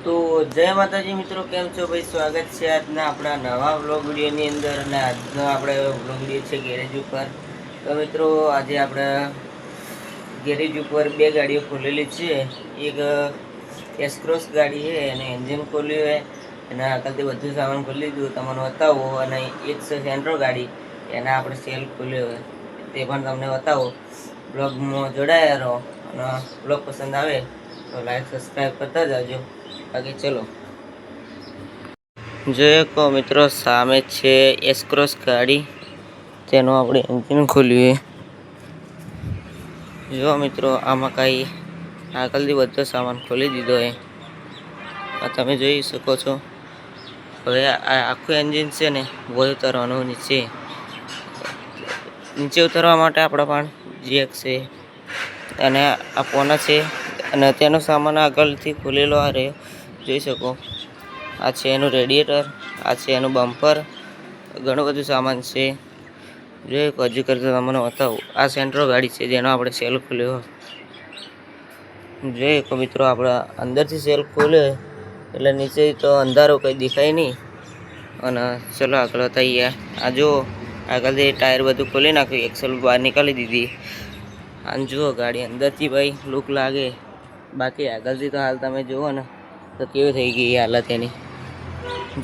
તો જય માતાજી મિત્રો, કેમ છો ભાઈ? સ્વાગત છે આજના આપણા નવા વ્લોગ વિડીયોની અંદર. અને આજનો આપણે વ્લોગ વિડીયો છે ગેરેજ ઉપર. તો મિત્રો આજે આપણે ગેરેજ ઉપર બે ગાડીઓ ખોલેલી છે. એક એસક્રોસ ગાડી છે અને એન્જિન ખોલ્યું છે, એના આગળથી બધું સામાન ખોલી દીધું, તમને બતાવો. અને એક છે સેન્ટ્રો ગાડી, એના આપણે સેલ ખોલ્યો હોય તે પણ તમને બતાવો. બ્લોગમાં જોડાયા રહો અને બ્લોગ પસંદ આવે તો લાઈક સબસ્ક્રાઈબ કરતા જાજો. બાકી ચલો જોઈએ. કહો મિત્રો, સામે છે એસક્રોસ ગાડી, તેનું આપણે એન્જિન ખોલ્યું. જો મિત્રો, આમાં કાંઈ આગળથી બધો સામાન ખોલી દીધો છે, આ તમે જોઈ શકો છો. હવે આ આખું એન્જિન છે ને વહી ઉતારવાનું નીચે ઉતારવા માટે આપણે પણ જેક છે અને આ પોના છે, અને તેનો સામાન આગળથી ખોલેલો આ રહ્યો, જોઈ શકો. આ છે એનું રેડિએટર, આ છે એનું બમ્પર, ઘણું બધું સામાન છે. જોઈએ હજુ કરતા તમને બતાવું. આ સેન્ટ્રો ગાડી છે જેનો આપણે સેલ ખોલ્યો. જોઈએ તો મિત્રો, આપણે અંદરથી સેલ ખોલ્યો એટલે નીચે તો અંધારો કંઈ દેખાય નહીં. અને ચલો આગળ બતાવીએ. આ જો આગળથી ટાયર બધું ખોલી નાખ્યું, એક્સેલ બહાર નીકાળી દીધી. આમ જુઓ ગાડી અંદરથી ભાઈ લુક લાગે, બાકી આગળથી તો હાલ તમે જુઓ ને તો કેવી થઈ ગઈ હાલત એની.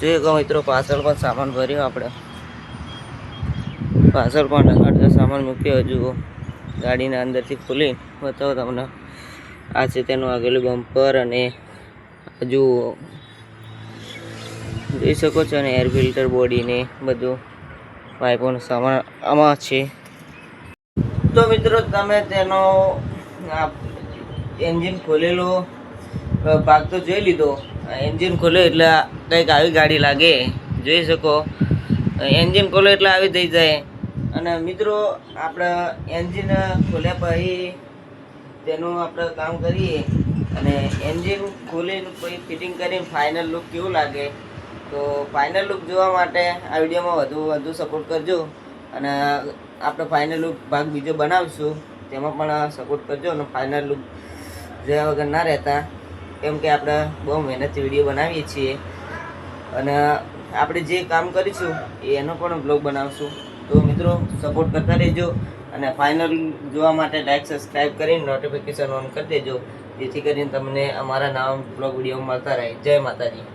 જોઈએ કહો મિત્રો, પાછળ પણ સામાન ભર્યો આપણે, પાછળ પણ અડધો સામાન મૂક્યો. જુઓ ગાડીને અંદરથી ખોલી બતાવો તમને. આ છે તેનું આગળનું બમ્પર, અને હજુ જોઈ શકો છો ને એર ફિલ્ટર, બોડીને બધું પાઇપોનો સામાન આમાં છે. તો મિત્રો, તમે તેનો એન્જિન ખોલેલો ભાગ તો જોઈ લીધો. એન્જિન ખોલ્યો એટલે કંઈક આવી ગાડી લાગે, જોઈ શકો. એન્જિન ખોલો એટલે આવી થઈ જાય. અને મિત્રો, આપણે એન્જિન ખોલ્યા પછી તેનું આપણે કામ કરીએ, અને એન્જિન ખોલીને પછી ફિટિંગ કરીને ફાઇનલ લુક કેવું લાગે, તો ફાઇનલ લુક જોવા માટે આ વિડીયોમાં વધુ સપોર્ટ કરજો. અને આપણે ફાઇનલ લુક ભાગ બીજો બનાવીશું, તેમાં પણ સપોર્ટ કરજો. અને ફાઇનલ લુક જોયા વગર ના રહેતા, કેમ કે આપણે બહુ મહેનતથી વિડીયો બનાવીએ છીએ. અને આપણે જે કામ કરીશું એનો પણ બ્લોગ બનાવશું. તો મિત્રો, સપોર્ટ કરતા રહેજો. અને ફાઇનલ જોવા માટે લાઈક સબસ્ક્રાઈબ કરીને નોટિફિકેશન ઓન કરી દેજો, જેથી કરીને તમને અમારા નવા બ્લોગ વિડીયો મળતા રહે. જય માતાજી.